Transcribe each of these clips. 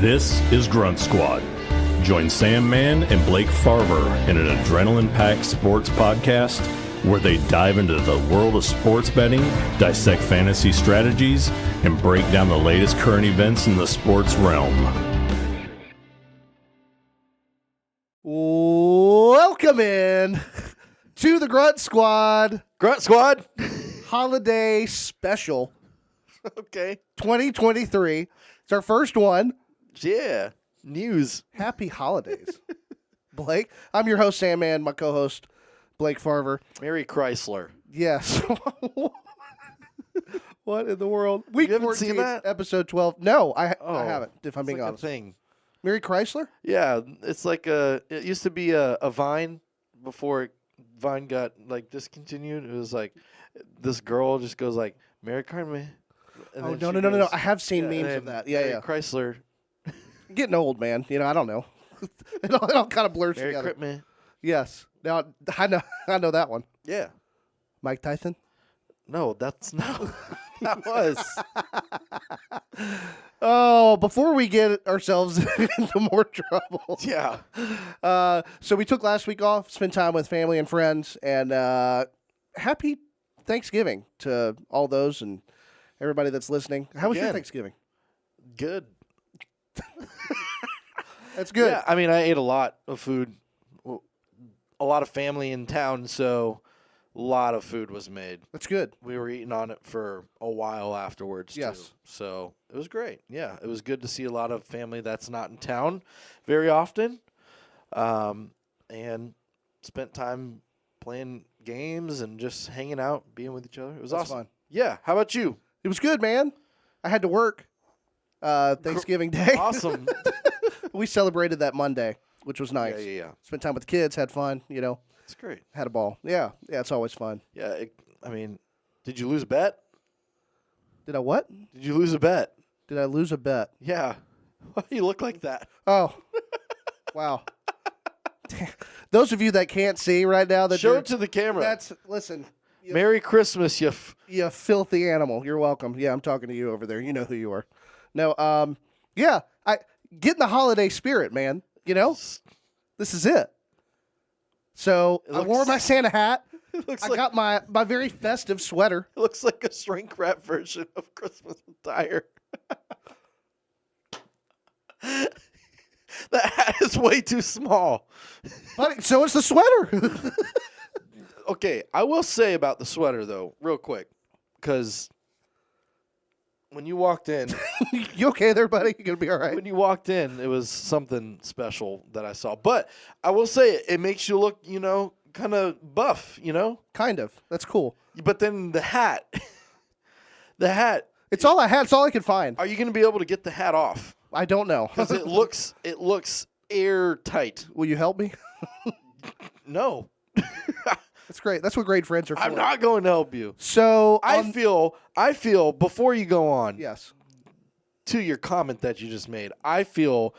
This is Grunt Squad. Join Sam Mann and Blake Farver in an adrenaline-packed sports podcast where they dive into the world of sports betting, dissect fantasy strategies, and break down the latest current events in the sports realm. Welcome in to the Grunt Squad. Grunt Squad. Holiday Special Okay. 2023. It's our first one. Yeah. News. Happy holidays. Blake, I'm your host, Sam Mann, my co-host, Blake Farver. Merry Chrysler. Yes. What in the world? Week You haven't 14, seen that? episode 12. No, I haven't, if I'm It's being like honest. a thing. Mary Chrysler? Yeah, it's like it used to be a Vine before Vine got like discontinued. It was like this girl just goes like, Merry Chrysler. Oh, no. I have seen memes of that. Yeah, Merry yeah. Chrysler. Getting old, man. You know, I don't know. it all kind of blurs Merry together. Christmas. Yes. Now, I know that one. Yeah. Mike Tyson? No, that's no. That was. Oh, before we get ourselves into more trouble. Yeah. So we took last week off, spent time with family and friends, and happy Thanksgiving to all those and everybody that's listening. How was your Again. Thanksgiving? Good. That's good. Yeah, I mean, I ate a lot of food. A lot of family in town, so a lot of food was made. That's good. We were eating on it for a while afterwards, Yes. too. So it was great. Yeah, it was good to see a lot of family that's not in town very often, and spent time playing games and just hanging out, being with each other. It was That's awesome. fun. Yeah, how about you? It was good, man. I had to work Thanksgiving Day. Awesome. We celebrated that Monday, which was nice. Yeah. Spent time with the kids, had fun, It's great. had a ball. Yeah, it's always fun. Yeah, I mean, did you lose a bet? Did I what? Did you lose a bet? Did I lose a bet? Yeah. Why do you look like that? Oh, wow. Those of you that can't see right now, Show it to the camera. Listen, Merry Christmas, you filthy animal. You're welcome. Yeah, I'm talking to you over there. You know who you are. No, yeah, I get in the holiday spirit, man. This is it. So I wore my Santa hat. It I got my very festive sweater. It looks like a shrink wrap version of Christmas attire. That hat is way too small. But so is the sweater. Okay, I will say about the sweater, though, real quick, because when you walked in, You okay there, buddy? You gonna be all right? when you walked in, it was something special that I saw. But I will say it makes you look, kind of buff, Kind of. That's cool. But then the hat, It's all I had. It's all I could find. are you going to be able to get the hat off? I don't know. Because it looks airtight. Will you help me? No, That's great. That's what great friends are for. I'm not going to help you. So I feel before you go on yes. to your comment that you just made, I feel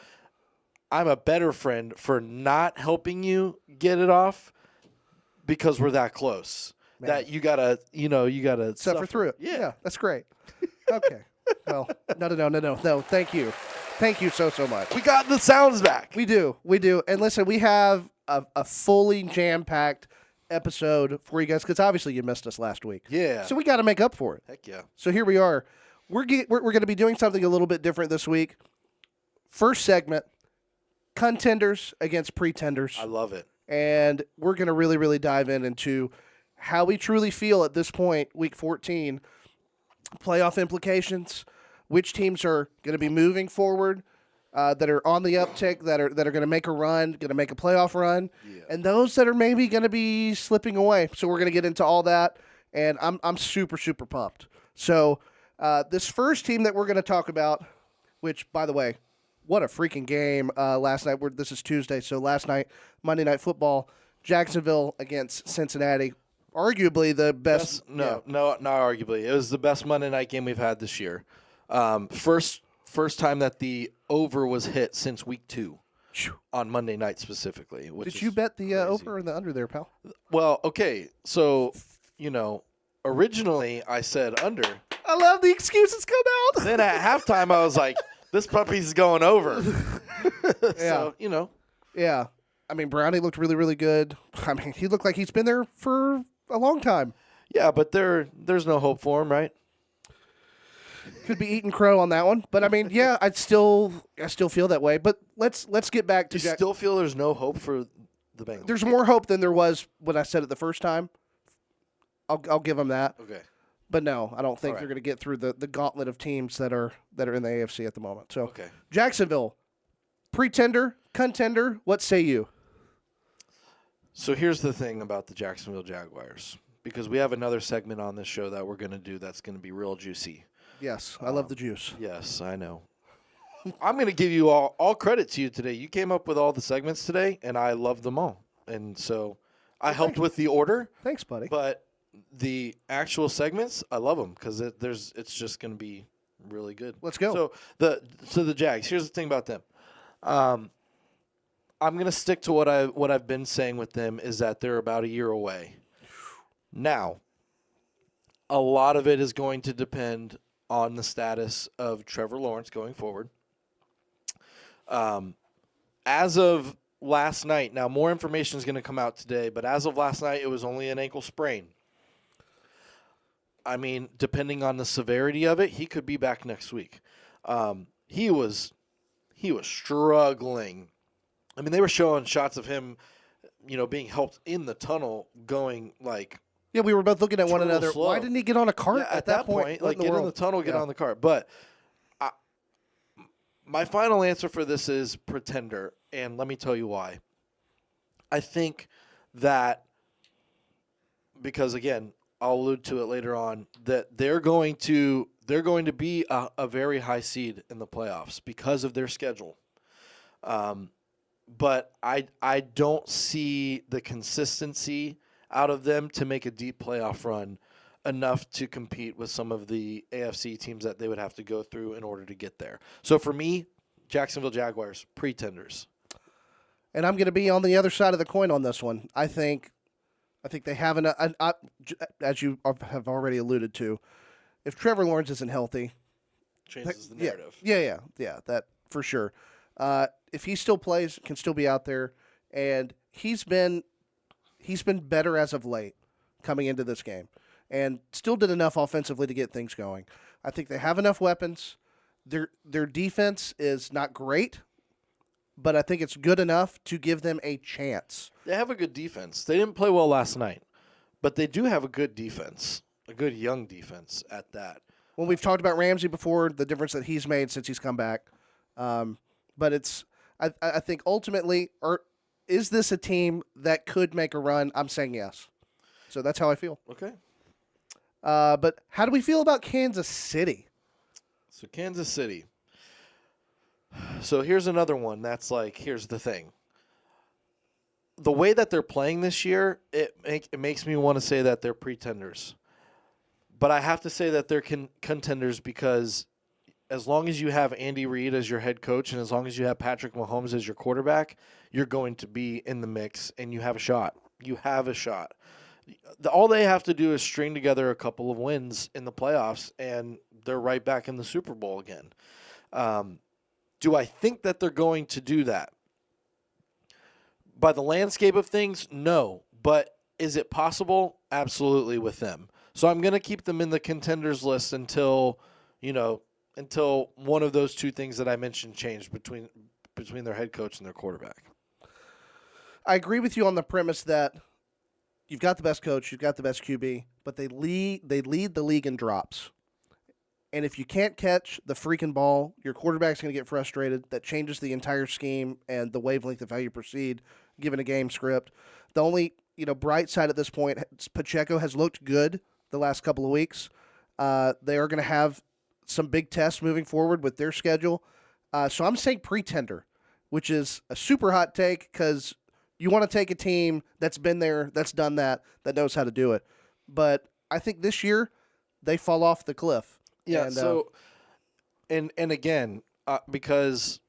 I'm a better friend for not helping you get it off because we're that close. Man. That you gotta Suffer through it. Yeah. That's great. Okay. Well, no. Thank you so much. We got the sounds back. We do. And listen, we have a fully jam-packed episode for you guys because obviously you missed us last week. Yeah. So we got to make up for it. Heck yeah. So here we are. We're going to be doing something a little bit different this week. First segment, contenders against pretenders. I love it. And we're going to really, really dive into how we truly feel at this point, week 14, playoff implications, which teams are going to be moving forward, that are on the uptick, that are going to make a run, going to make a playoff run, and those that are maybe going to be slipping away. So we're going to get into all that, and I'm super, super pumped. So this first team that we're going to talk about, which, by the way, what a freaking game last night. This is Tuesday, so last night, Monday Night Football, Jacksonville against Cincinnati. Arguably the best. No, not arguably. It was the best Monday night game we've had this year. First time that the over was hit since week 2 on Monday night specifically. Did you bet the over or the under there, pal? Well, okay. So, originally I said under. I love the excuses come out. Then at halftime I was like, This puppy's going over. Yeah. So, Yeah. I mean, Brownie looked really, really good. I mean, he looked like he's been there for a long time. Yeah, but there's no hope for him, right? Could be eating crow on that one. But I mean, yeah, I still feel that way. But let's get back to You still feel there's no hope for the Bengals? There's more hope than there was when I said it the first time. I'll give them that. Okay. But no, I don't think All right. they're going to get through the gauntlet of teams that are in the AFC at the moment. So Okay. Jacksonville, pretender, contender, what say you? So here's the thing about the Jacksonville Jaguars, because we have another segment on this show that we're going to do that's going to be real juicy. Yes, I love the juice. Yes, I know. I'm going to give you all credit to you today. You came up with all the segments today, and I loved them all. And so I helped with the order. Thanks, buddy. But the actual segments, I love them because it's just going to be really good. Let's go. So the Jags. Here's the thing about them. I'm going to stick to what I've been saying with them is that they're about a year away. Now, a lot of it is going to depend on the status of Trevor Lawrence going forward. As of last night, now more information is going to come out today, but as of last night, it was only an ankle sprain. I mean, depending on the severity of it, he could be back next week. He was struggling. I mean, they were showing shots of him, being helped in the tunnel, going like. Yeah, we were both looking at one another. Slow. Why didn't he get on a cart Yeah, at that point? Like, get in the tunnel, get on the cart. But my final answer for this is pretender, and let me tell you why. I think that because again, I'll allude to it later on, that they're going to be a very high seed in the playoffs because of their schedule. But I don't see the consistency out of them to make a deep playoff run enough to compete with some of the AFC teams that they would have to go through in order to get there. So for me, Jacksonville Jaguars, pretenders. And I'm going to be on the other side of the coin on this one. I think they have as you have already alluded to, if Trevor Lawrence isn't healthy, changes the narrative. Yeah, that for sure. If he still plays, can still be out there, and he's been better as of late coming into this game, and still did enough offensively to get things going. I think they have enough weapons. Their defense is not great, but I think it's good enough to give them a chance. They have a good defense. They didn't play well last night, but they do have a good defense, a good young defense at that. Well, we've talked about Ramsey before, the difference that he's made since he's come back. But I think ultimately, is this a team that could make a run? I'm saying yes. So that's how I feel. Okay. But how do we feel about Kansas City? So Kansas City. So here's another one that's like, here's the thing. The way that they're playing this year, it makes me want to say that they're pretenders. But I have to say that they're contenders because as long as you have Andy Reid as your head coach and as long as you have Patrick Mahomes as your quarterback, you're going to be in the mix and you have a shot. You have a shot. All they have to do is string together a couple of wins in the playoffs, and they're right back in the Super Bowl again. Do I think that they're going to do that? By the landscape of things, no. But is it possible? Absolutely with them. So I'm going to keep them in the contenders list until one of those two things that I mentioned changed between their head coach and their quarterback. I agree with you on the premise that you've got the best coach, you've got the best QB, but they lead the league in drops. And if you can't catch the freaking ball, your quarterback's going to get frustrated. That changes the entire scheme and the wavelength of how you proceed, given a game script. The only bright side at this point, Pacheco has looked good the last couple of weeks. They are going to have some big tests moving forward with their schedule. So I'm saying pretender, which is a super hot take because you want to take a team that's been there, that's done that knows how to do it. But I think this year they fall off the cliff. Yeah. And again, because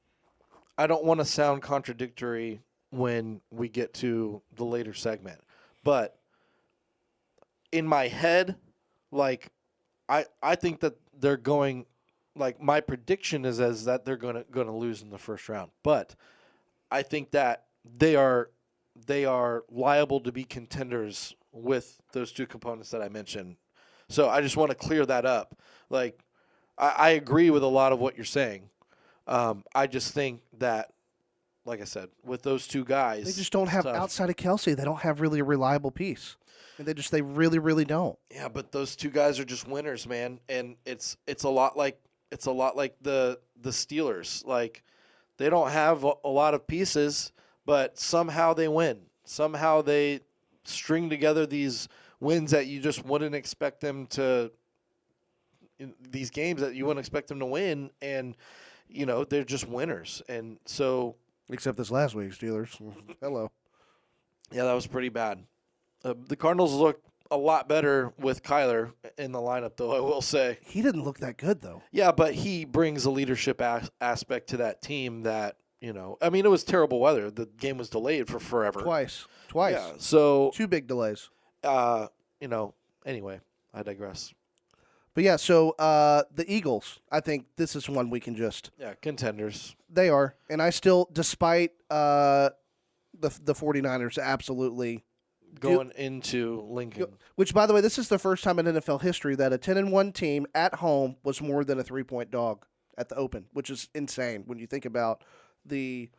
I don't want to sound contradictory when we get to the later segment, but in my head, like I think that they're going like my prediction is that they're gonna lose in the first round. But I think that they are liable to be contenders with those two components that I mentioned. So I just want to clear that up. Like I agree with a lot of what you're saying. I just think that, like I said, with those two guys, They just don't have tough. outside of Kelsey. They don't have really a reliable piece. And they really really don't. Yeah, but those two guys are just winners, man. And it's a lot like the Steelers. Like they don't have a lot of pieces, but somehow they win. Somehow they string together these wins that you just wouldn't expect them to. These games that you wouldn't expect them to win, and they're just winners. And so, Except this last week, Steelers. Hello. yeah, that was pretty bad. The Cardinals look a lot better with Kyler in the lineup, though, I will say. He didn't look that good, though. Yeah, but he brings a leadership aspect to that team that, I mean, it was terrible weather. The game was delayed for forever. Twice. Yeah, so, 2 big delays. Anyway, I digress. But yeah, so the Eagles, I think this is one we can just. Yeah, contenders. They are. And I still, despite the 49ers absolutely. Going into Lincoln. Which, by the way, this is the first time in NFL history that a 10-1 team at home was more than a 3-point dog at the Open, which is insane when you think about the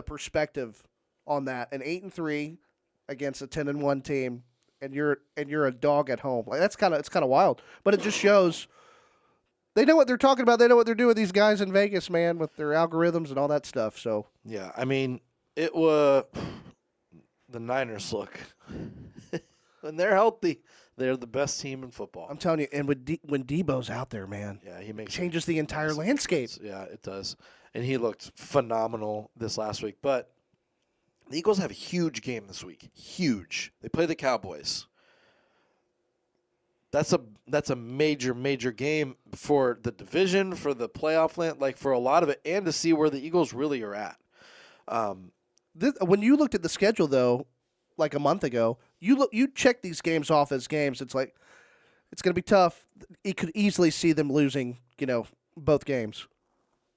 perspective on that. An 8-3 against a 10-1 team, and you're a dog at home. Like it's kind of wild, but it just shows they know what they're talking about. They know what they're doing. These guys in Vegas, man, with their algorithms and all that stuff. So yeah, I mean, it was. The Niners look, when they're healthy, they're the best team in football. I'm telling you, and when Debo's out there, man, yeah, he changes the entire landscape. Yeah, it does, and he looked phenomenal this last week. But the Eagles have a huge game this week. Huge. They play the Cowboys. That's a major game for the division, for the playoff land, like for a lot of it, and to see where the Eagles really are at. When you looked at the schedule, though, like a month ago, you check these games off as games. It's like it's going to be tough. You could easily see them losing, both games.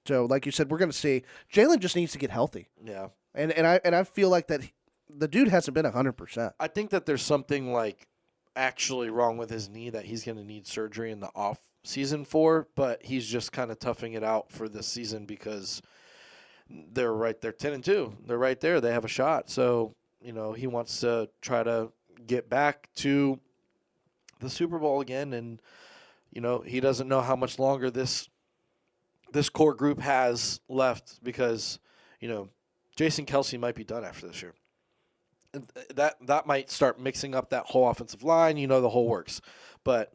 So, like you said, we're going to see. Jalen just needs to get healthy. Yeah, and I feel like that the dude hasn't been 100%. I think that there's something like actually wrong with his knee that he's going to need surgery in the off season for, but he's just kind of toughing it out for this season because. They're right there, 10-2. They're right there. They have a shot. So, he wants to try to get back to the Super Bowl again. And, he doesn't know how much longer this core group has left because, Jason Kelsey might be done after this year. That might start mixing up that whole offensive line. The whole works. But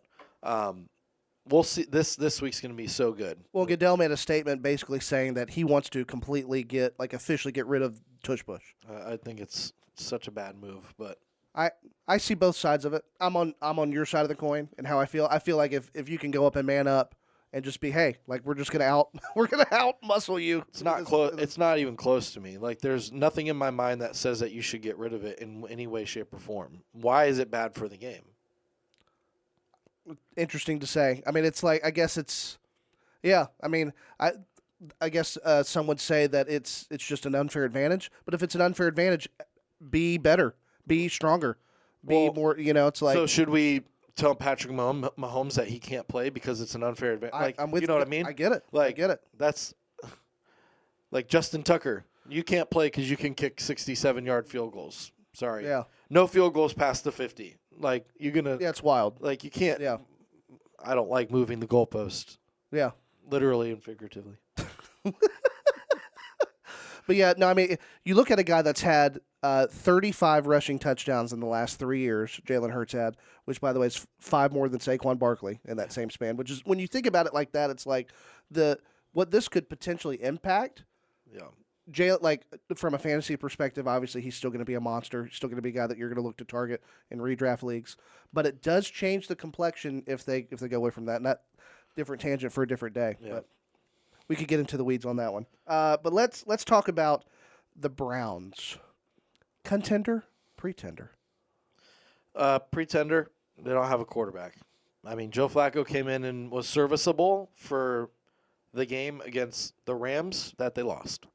we'll see. This week's going to be so good. Well, Goodell made a statement basically saying that he wants to completely officially get rid of Tush Push. I think it's such a bad move, but I see both sides of it. I'm on your side of the coin and how I feel. I feel like if you can go up and man up and just be, hey, like we're gonna out muscle you. It's not close. It's not even close to me. Like there's nothing in my mind that says that you should get rid of it in any way, shape, or form. Why is it bad for the game? Interesting to say. I mean, it's like I guess it's, yeah. I mean, I guess some would say that it's just an unfair advantage. But if it's an unfair advantage, be better, be stronger, be more. It's like. So should we tell Patrick Mahomes that he can't play because it's an unfair advantage? Like, I'm with you know what I mean? I get it. Like, I get it. That's like Justin Tucker. You can't play because you can kick 67-yard field goals. Sorry. Yeah. No field goals past the 50. Like you're gonna. Yeah, it's wild. Like you can't. Yeah. I don't like moving the goalpost. Yeah. Literally and figuratively. But yeah, no, I mean, you look at a guy that's had 35 rushing touchdowns in the last 3 years, Jalen Hurts had, which, by the way, is 5 more than Saquon Barkley in that same span, which is, when you think about it like that, it's like what this could potentially impact. Yeah. Like from a fantasy perspective, obviously he's still going to be a monster. He's still going to be a guy that you're going to look to target in redraft leagues. But it does change the complexion if they go away from that. And that different tangent for a different day. Yeah. But we could get into the weeds on that one. But let's talk about the Browns. Contender, pretender. Pretender. They don't have a quarterback. I mean, Joe Flacco came in and was serviceable for the game against the Rams that they lost.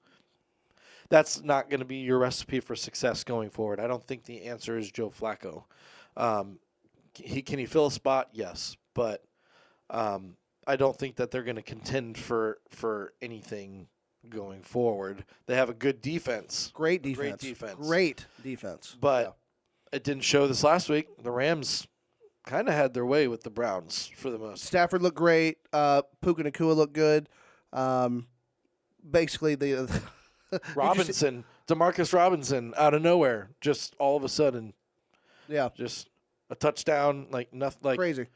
That's not going to be your recipe for success going forward. I don't think the answer is Joe Flacco. Can he fill a spot? Yes, but I don't think that they're going to contend for anything going forward. They have a good defense. Great defense. But it didn't show this last week. The Rams kind of had their way with the Browns for the most. Stafford looked great. Puka Nacua looked good. Basically, the Robinson, Demarcus Robinson, out of nowhere, just all of a sudden, just a touchdown, like nothing, like crazy.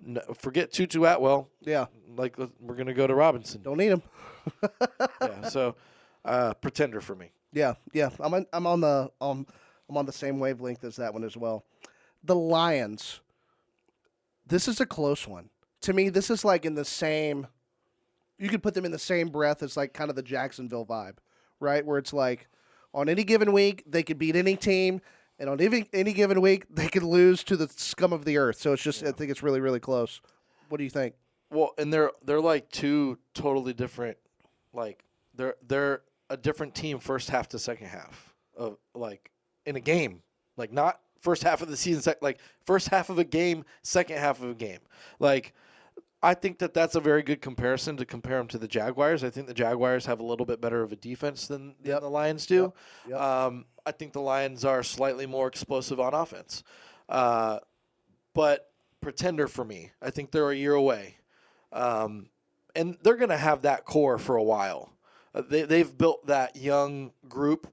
No, forget Tutu Atwell. Yeah, like we're gonna go to Robinson. Don't need him. Yeah, so pretender for me. Yeah. I'm on the same wavelength as that one as well. The Lions. This is a close one. To me, this is like in the same. You could put them in the same breath as like kind of the Jacksonville vibe, right? Where it's like on any given week they could beat any team, and on any given week they could lose to the scum of the earth. So it's just I think it's really really close. What do you think? Well, and they're like two totally different. Like they're a different team first half to second half of like in a game, like not first half of the season, like first half of a game, second half of a game. Like I think that's a very good comparison to compare them to the Jaguars. I think the Jaguars have a little bit better of a defense than the Lions do. Yep. I think the Lions are slightly more explosive on offense. But pretender for me. I think they're a year away. And they're going to have that core for a while. They've built that young group.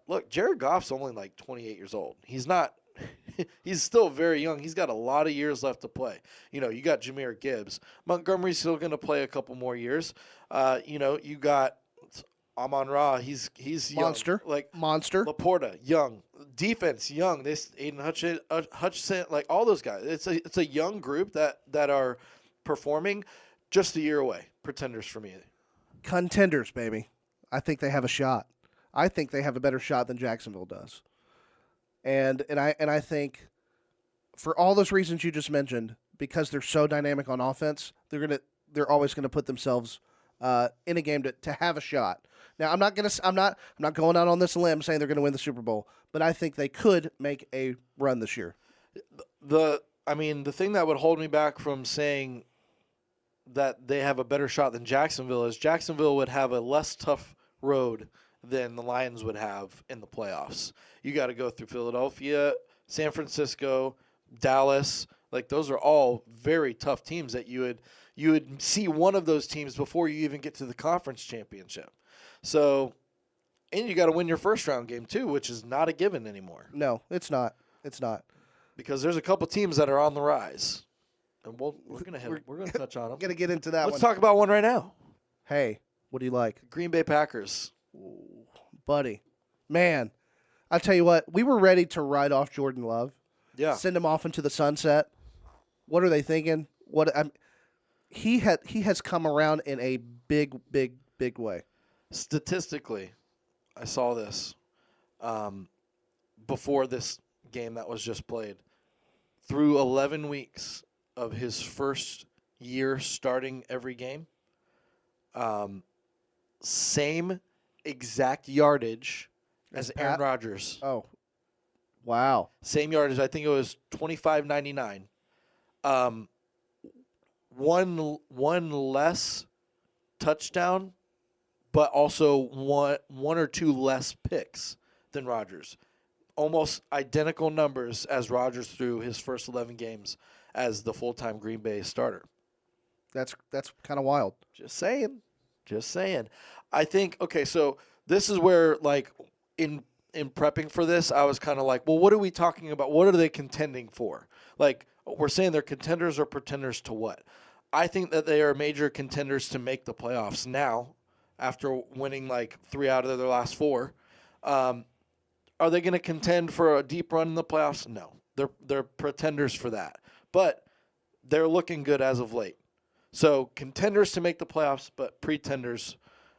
Look, Jared Goff's only like 28 years old. He's not – he's still very young. He's got a lot of years left to play. You know, you got Jahmyr Gibbs. Montgomery's still going to play a couple more years. You got Amon-Ra. He's young. Monster. Like Monster. Laporta, young. Defense, young. This Aiden Hutchinson, like all those guys. It's a young group that are performing just a year away. Pretenders for me. Contenders, baby. I think they have a shot. I think they have a better shot than Jacksonville does. And I think for all those reasons you just mentioned, because they're so dynamic on offense, they're always gonna put themselves in a game to have a shot. Now I'm not going out on this limb saying they're gonna win the Super Bowl, but I think they could make a run this year. The thing that would hold me back from saying that they have a better shot than Jacksonville is Jacksonville would have a less tough road than the Lions would have in the playoffs. You got to go through Philadelphia, San Francisco, Dallas. Like those are all very tough teams that you would see one of those teams before you even get to the conference championship. So, and you got to win your first round game too, which is not a given anymore. No, it's not. It's not. Because there's a couple teams that are on the rise. And we're going to touch on them. Going to get into that Let's talk about one right now. Hey, what do you like? Green Bay Packers. Ooh, buddy. Man, I'll tell you what. We were ready to write off Jordan Love. Yeah. Send him off into the sunset. What are they thinking? He has come around in a big way. Statistically, I saw this before this game that was just played. Through 11 weeks of his first year starting every game, same exact yardage as Aaron Rodgers. Oh, wow. Same yardage. I think it was 25.99. One less touchdown, but also one or two less picks than Rodgers. Almost identical numbers as Rodgers threw his first 11 games as the full-time Green Bay starter. That's kind of wild. Just saying. I think, okay, so this is where, like, in prepping for this, I was kind of like, well, what are we talking about? What are they contending for? Like, we're saying they're contenders or pretenders to what? I think that they are major contenders to make the playoffs now after winning, like, 3 out of their last 4. Are they going to contend for a deep run in the playoffs? No. They're pretenders for that. But they're looking good as of late. So contenders to make the playoffs, but pretenders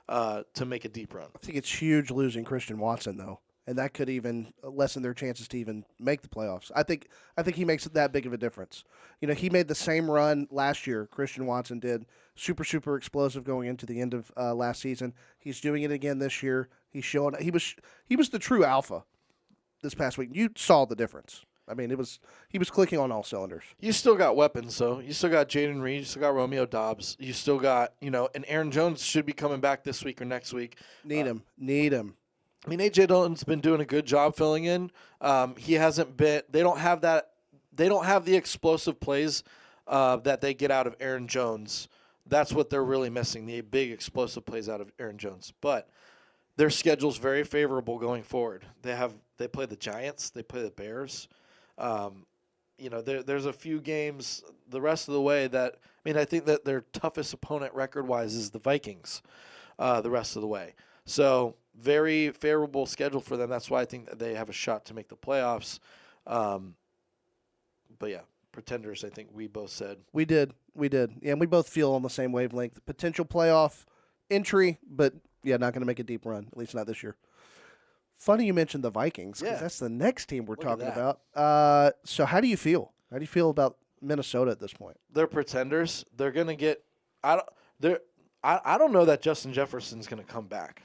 to make a deep run. I think it's huge losing Christian Watson, though. and that could even lessen their chances to even make the playoffs. I think he makes it that big of a difference. You know, he made the same run last year. Christian Watson did, super explosive going into the end of last season. He's doing it again this year. He's showing he was the true alpha this past week. You saw the difference. I mean, he was clicking on all cylinders. You still got weapons, though. You still got Jaden Reed. You still got Romeo Dobbs. You still got, and Aaron Jones should be coming back this week or next week. Need him. I mean, A.J. Dillon's been doing a good job filling in. He hasn't been – they don't have that – they don't have the explosive plays that they get out of Aaron Jones. That's what they're really missing, the big explosive plays out of Aaron Jones. But their schedule's very favorable going forward. They play the Giants. They play the Bears. There's a few games the rest of the way that – I mean, I think that their toughest opponent record-wise is the Vikings the rest of the way. So – very favorable schedule for them. That's why I think that they have a shot to make the playoffs. But yeah, pretenders, I think we both said. We did. Yeah, and we both feel on the same wavelength. Potential playoff entry, but yeah, not going to make a deep run, at least not this year. Funny you mentioned the Vikings, because that's the next team we're talking about. So how do you feel? How do you feel about Minnesota at this point? They're pretenders. They're going to get I don't know that Justin Jefferson's going to come back.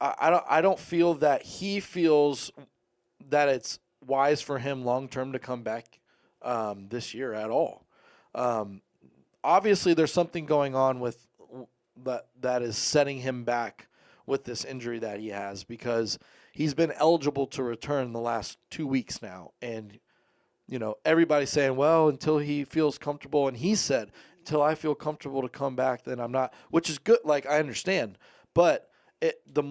I don't feel that he feels that it's wise for him long term to come back this year at all. Obviously, there's something going on with that is setting him back with this injury that he has, because he's been eligible to return the last 2 weeks now, and everybody's saying, well, until he feels comfortable, and he said, until I feel comfortable to come back, then I'm not, which is good. Like, I understand, but the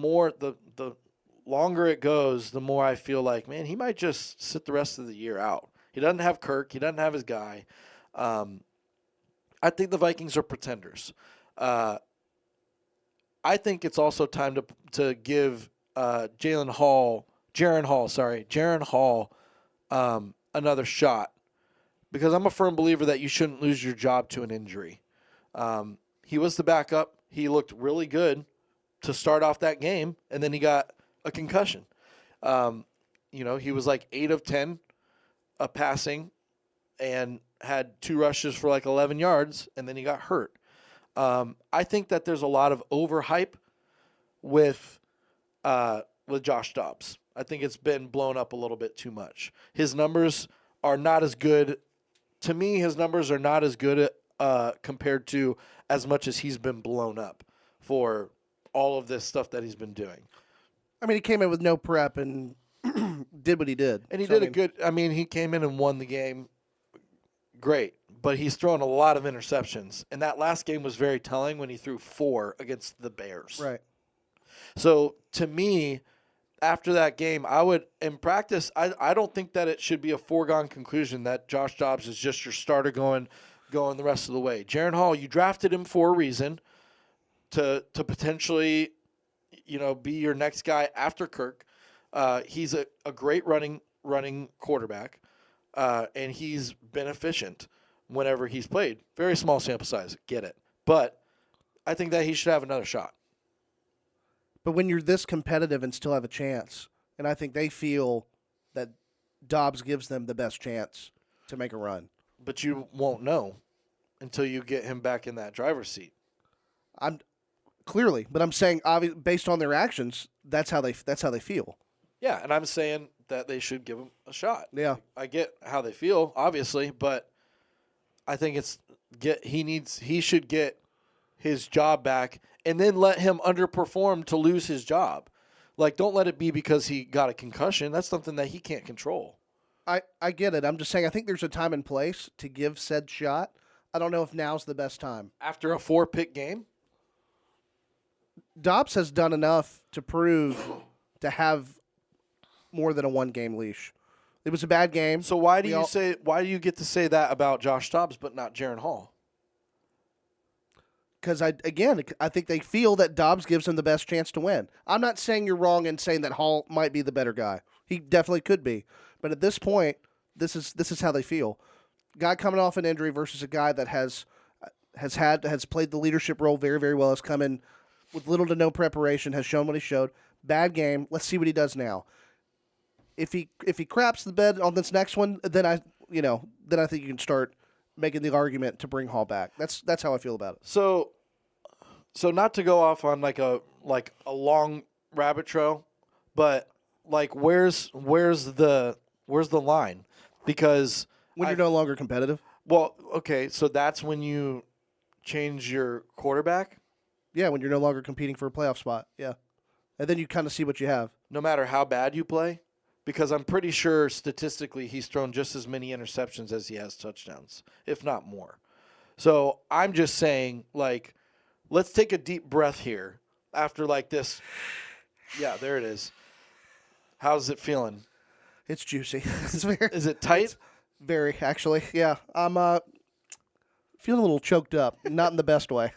longer it goes, the more I feel like, man, he might just sit the rest of the year out. He doesn't have Kirk. He doesn't have his guy. I think the Vikings are pretenders. I think it's also time to give Jaren Hall another shot, because I'm a firm believer that you shouldn't lose your job to an injury. He was the backup. He looked really good to start off that game, and then he got a concussion. He was like 8 of 10 passing and had 2 rushes for like 11 yards, and then he got hurt. I think that there's a lot of overhype with Josh Dobbs. I think it's been blown up a little bit too much. His numbers are not as good. To me, his numbers are not as good compared to as much as he's been blown up for all of this stuff that he's been doing. I mean, he came in with no prep and did what he did. And he he came in and won the game. Great. But he's thrown a lot of interceptions. And that last game was very telling when he threw 4 against the Bears. Right. So, to me, after that game, I would, in practice, I don't think that it should be a foregone conclusion that Josh Dobbs is just your starter going the rest of the way. Jaren Hall, you drafted him for a reason. To potentially, be your next guy after Kirk. He's a great running quarterback, and he's been efficient whenever he's played. Very small sample size, get it. But I think that he should have another shot. But when you're this competitive and still have a chance, and I think they feel that Dobbs gives them the best chance to make a run. But you won't know until you get him back in that driver's seat. Clearly, but I'm saying, based on their actions, that's how they feel. Yeah, and I'm saying that they should give him a shot. Yeah, I get how they feel, obviously, but I think he should get his job back, and then let him underperform to lose his job. Like, don't let it be because he got a concussion. That's something that he can't control. I get it. I'm just saying, I think there's a time and place to give said shot. I don't know if now's the best time. After a 4-pick game? Dobbs has done enough to prove to have more than a 1-game leash. It was a bad game. So why do you get to say that about Josh Dobbs but not Jaren Hall? Because I think they feel that Dobbs gives them the best chance to win. I'm not saying you're wrong in saying that Hall might be the better guy. He definitely could be. But at this point, this is how they feel. Guy coming off an injury versus a guy that has played the leadership role very, very well, has come in with little to no preparation, has shown what he showed. bad game. Let's see what he does now. If he craps the bed on this next one, then I think you can start making the argument to bring Hall back. That's how I feel about it. So not to go off on like a long rabbit trail, but like where's the line? Because When you're no longer competitive. well, okay, so that's when you change your quarterback. Yeah, when you're no longer competing for a playoff spot. Yeah. And then you kind of see what you have. No matter how bad you play, because I'm pretty sure statistically he's thrown just as many interceptions as he has touchdowns, if not more. So I'm just saying, like, let's take a deep breath here after like this. Yeah, there it is. How's it feeling? It's juicy. Is it tight? Very, actually. Yeah. I'm feeling a little choked up. Not in the best way.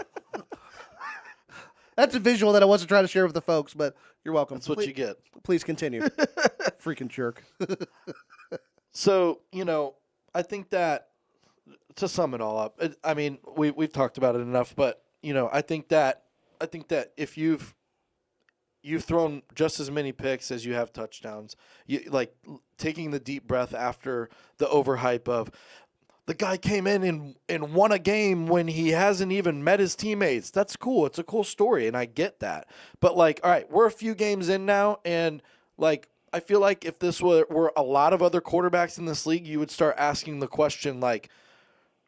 That's a visual that I wasn't trying to share with the folks, but you're welcome. That's what you get. Please continue. Freaking jerk. So, I think that to sum it all up, I mean, we've talked about it enough, but, I think that if you've thrown just as many picks as you have touchdowns, taking the deep breath after the overhype of the guy came in and won a game when he hasn't even met his teammates. That's cool. It's a cool story, and I get that. But, all right, we're a few games in now, and, I feel like if this were a lot of other quarterbacks in this league, you would start asking the question, all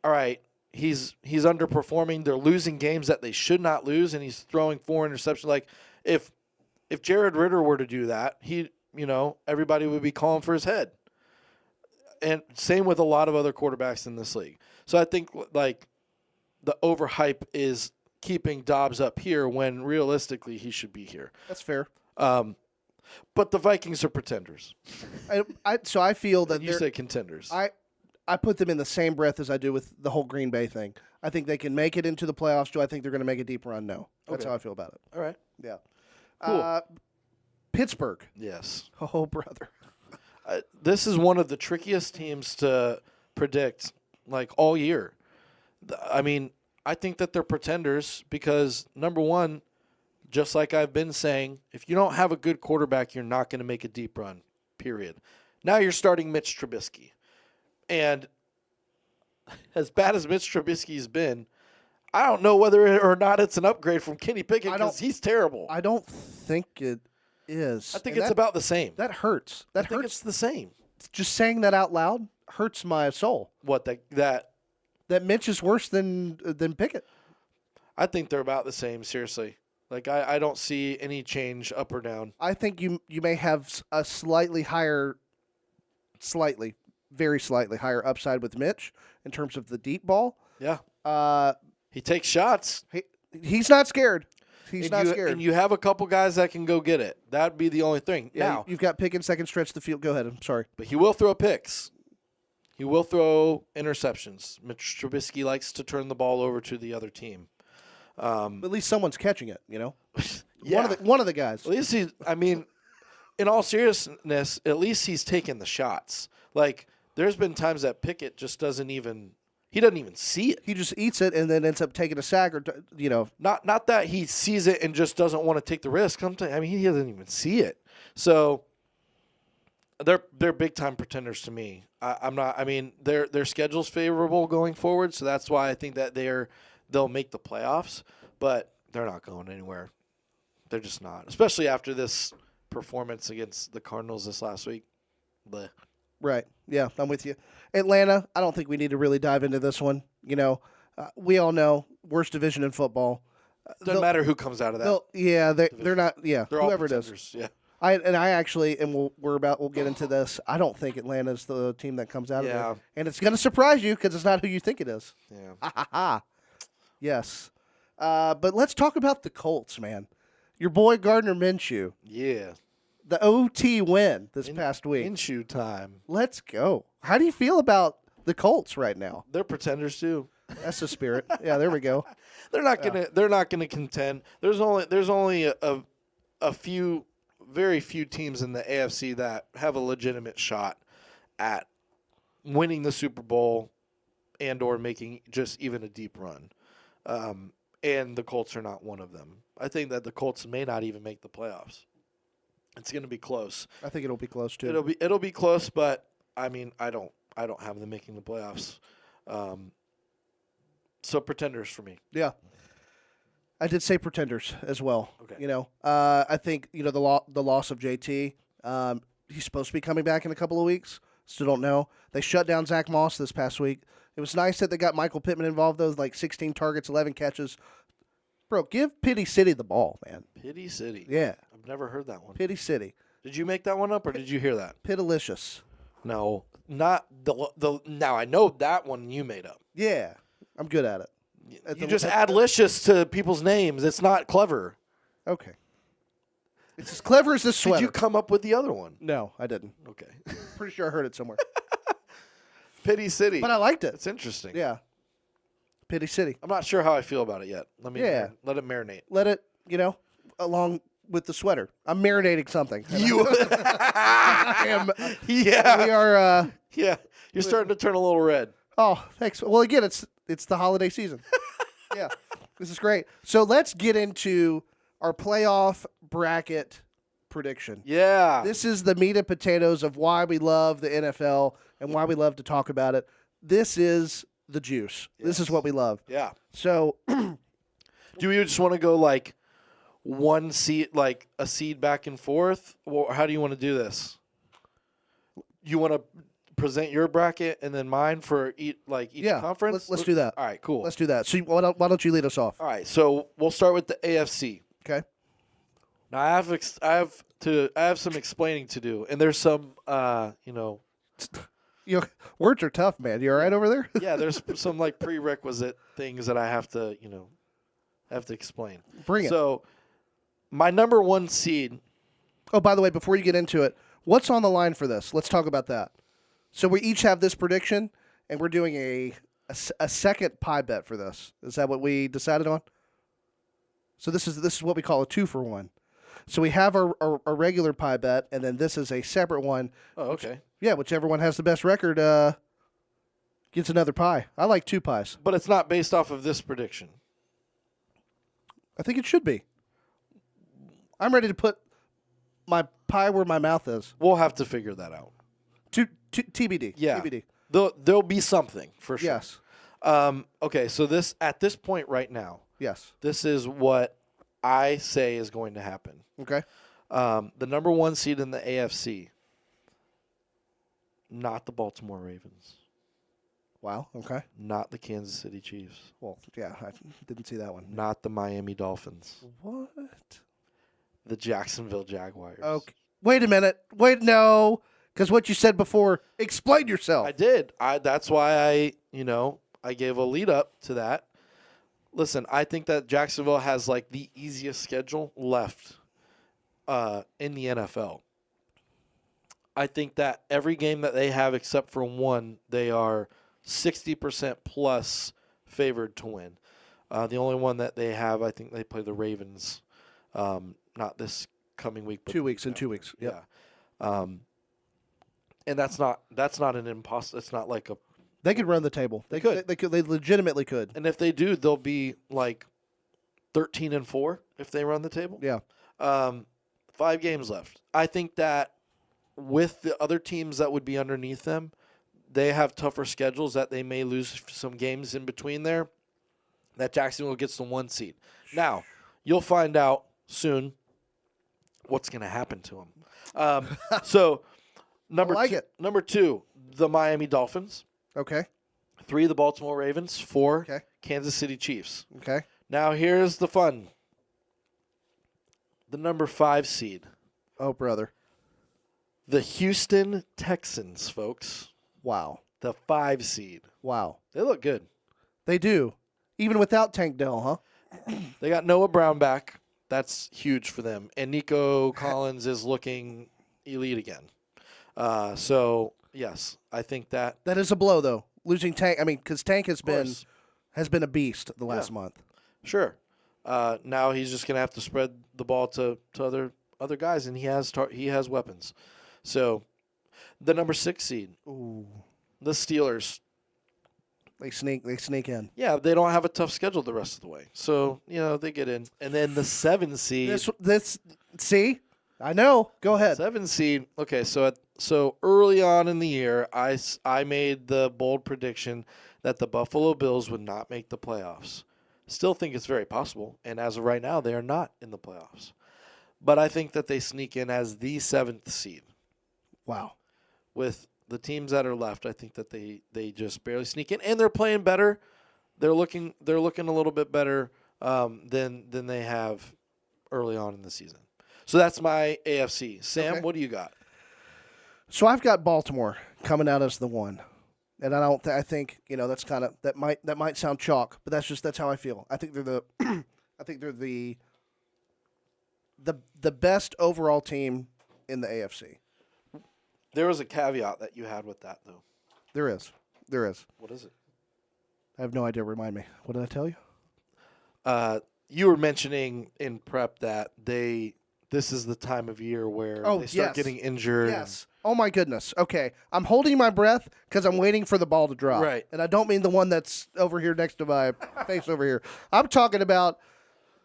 right, he's underperforming. They're losing games that they should not lose, and he's throwing 4 interceptions. If Jared Ritter were to do that, everybody would be calling for his head. And same with a lot of other quarterbacks in this league. So I think the overhype is keeping Dobbs up here when realistically he should be here. That's fair. But the Vikings are pretenders. So I feel that you say contenders. I put them in the same breath as I do with the whole Green Bay thing. I think they can make it into the playoffs. Do I think they're going to make a deep run? No. That's how I feel about it. All right. Yeah. Cool. Pittsburgh. Yes. Oh, brother. This is one of the trickiest teams to predict, all year. I mean, I think that they're pretenders because, number one, just like I've been saying, if you don't have a good quarterback, you're not going to make a deep run, period. Now you're starting Mitch Trubisky. And as bad as Mitch Trubisky's been, I don't know whether or not it's an upgrade from Kenny Pickett because he's terrible. I don't think it is. I think it's about the same. That hurts. I think it's the same. Just saying that out loud hurts my soul. What, that Mitch is worse than Pickett? I think they're about the same, seriously. I don't see any change up or down. I think you may have a very slightly higher upside with Mitch in terms of the deep ball. Yeah. He takes shots. He's not scared. He's not scared. And you have a couple guys that can go get it. That'd be the only thing. Yeah, now, you've got Pickens second stretch the field. Go ahead. I'm sorry. But he will throw picks. He will throw interceptions. Mitch Trubisky likes to turn the ball over to the other team. At least someone's catching it, Yeah. One of the guys. At least in all seriousness, at least he's taking the shots. There's been times that Pickett just doesn't even see it. He just eats it and then ends up taking a sack or. Not that he sees it and just doesn't want to take the risk. He doesn't even see it. So they're big time pretenders to me. Their schedule's favorable going forward, so that's why I think that they'll make the playoffs, but they're not going anywhere. They're just not, especially after this performance against the Cardinals this last week. Blech. Right. Yeah, I'm with you. Atlanta, I don't think we need to really dive into this one. We all know worst division in football. Doesn't matter who comes out of that. They're not. Yeah, they're whoever all it is. pretenders. Yeah. I actually, and we'll get into this. I don't think Atlanta's the team that comes out of there, and it's going to surprise you because it's not who you think it is. Yeah. Ha ha ha. Yes. But let's talk about the Colts, man. Your boy Gardner Minshew. Yeah. The OT win this past week. Minshew time. Let's go. How do you feel about the Colts right now? They're pretenders too. That's the spirit. Yeah, there we go. They're not gonna contend. There's only a few, very few teams in the AFC that have a legitimate shot at winning the Super Bowl and or making just even a deep run. And the Colts are not one of them. I think that the Colts may not even make the playoffs. It's going to be close. I think it'll be close too. It'll be close, but I mean, I don't have them making the playoffs. So pretenders for me. Yeah. I did say pretenders as well. Okay. You know, I think the loss of JT. He's supposed to be coming back in a couple of weeks. Still don't know. They shut down Zach Moss this past week. It was nice that they got Michael Pittman involved, though, like 16 targets, 11 catches. Bro, give Pity City the ball, man. Pity City. Yeah. I've never heard that one. Pity City. Did you make that one up, or did you hear that? Pitilicious. No, not the. Now I know that one you made up. Yeah. I'm good at it. You just add licious to people's names. It's not clever. Okay. It's as clever as this sweater. Did you come up with the other one? No, I didn't. Okay. Pretty sure I heard it somewhere. Pity City. But I liked it. It's interesting. Yeah. Pity City. I'm not sure how I feel about it yet. Let it marinate. Let it, along with the sweater. I'm marinating something. You. I am. Yeah. We are. Yeah. You're starting to turn a little red. Oh, thanks. Well, again, it's the holiday season. Yeah. This is great. So let's get into our playoff bracket prediction. Yeah. This is the meat and potatoes of why we love the NFL and why we love to talk about it. This is the juice. Yes. This is what we love. Yeah. So do we just want to go like one seed, like a seed back and forth? Or how do you want to do this? You want to present your bracket and then mine for each conference? Let's do that. All right, cool. Let's do that. So why don't you lead us off? All right, so we'll start with the AFC. Okay. Now I have some explaining to do, and there's some words are tough, man. You all right over there? Yeah, there's some like prerequisite things that I have to explain. Bring it. So my number one seed. Oh, by the way, before you get into it, what's on the line for this? Let's talk about that. So we each have this prediction, and we're doing a second pie bet for this. Is that what we decided on? So this is what we call a 2-for-1. So we have our regular pie bet, and then this is a separate one. Oh, okay. Whichever one has the best record gets another pie. I like 2 pies. But it's not based off of this prediction. I think it should be. I'm ready to put my pie where my mouth is. We'll have to figure that out. TBD. Yeah. TBD. There'll be something for sure. Yes. Okay, so at this point right now, yes, this is what I say is going to happen. Okay. The number one seed in the AFC, not the Baltimore Ravens. Wow. Okay. Not the Kansas City Chiefs. Well, yeah, I didn't see that one. Not the Miami Dolphins. What? The Jacksonville Jaguars. Okay. Wait a minute. No. Because what you said before, explain yourself. I did. That's why I gave a lead up to that. Listen, I think that Jacksonville has like the easiest schedule left in the NFL. I think that every game that they have except for one, they are 60% plus favored to win. The only one that they have, I think they play the Ravens, not this coming week. But 2 weeks. In 2 weeks. Yep. Yeah. And that's not an impossible. It's not like a. They could run the table. They could. They legitimately could. And if they do, they'll be like 13-4 if they run the table. Yeah. 5 games left. I think that with the other teams that would be underneath them, they have tougher schedules that they may lose some games in between there. That Jacksonville gets the 1 seed. Now you'll find out soon what's going to happen to them. So. Number 2, the Miami Dolphins. Okay. 3, the Baltimore Ravens. 4, okay. Kansas City Chiefs. Okay. Now here's the fun. The number 5 seed. Oh, brother. The Houston Texans, folks. Wow. The 5 seed. Wow. They look good. They do. Even without Tank Dell, huh? They got Noah Brown back. That's huge for them. And Nico Collins is looking elite again. So yes, I think that is a blow though. Losing Tank, I mean, because Tank has been a beast the last month. Sure. Now he's just gonna have to spread the ball to other guys, and he has weapons. So the number 6 seed, the Steelers. They sneak in. Yeah, they don't have a tough schedule the rest of the way, so they get in, and then the 7 seed. See. I know. Go ahead. 7 seed. Okay, so early on in the year, I made the bold prediction that the Buffalo Bills would not make the playoffs. Still think it's very possible, and as of right now, they are not in the playoffs. But I think that they sneak in as the 7th seed. Wow. With the teams that are left, I think that they just barely sneak in, and they're playing better. They're looking a little bit better than they have early on in the season. So that's my AFC. Sam, Okay. what do you got? So I've got Baltimore coming out as the 1. And I think, that's kind of that might sound chalk, but that's how I feel. I think they're the best overall team in the AFC. There was a caveat that you had with that, though. There is. What is it? I have no idea. Remind me. What did I tell you? You were mentioning in prep that this is the time of year where they start getting injured. Yes. Oh my goodness. Okay. I'm holding my breath because I'm waiting for the ball to drop. Right. And I don't mean the one that's over here next to my face over here. I'm talking about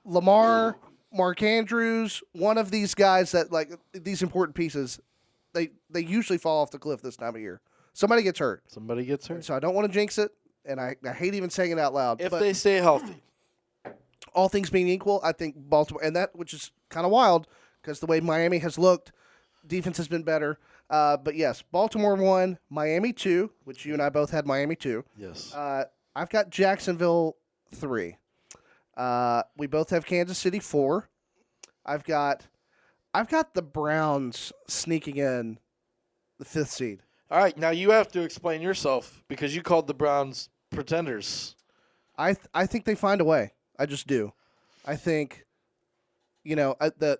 Lamar, Mark Andrews, one of these guys that, like, these important pieces, they usually fall off the cliff this time of year. Somebody gets hurt. So I don't want to jinx it, and I hate even saying it out loud. if they stay healthy. All things being equal, I think Baltimore, and that, which is kind of wild because the way Miami has looked, defense has been better. But yes, Baltimore 1, Miami 2, which you and I both had Miami 2. Yes. I've got Jacksonville 3. We both have Kansas City 4. I've got the Browns sneaking in the 5th seed. All right, now you have to explain yourself because you called the Browns pretenders. I think they find a way. I just do. I think, the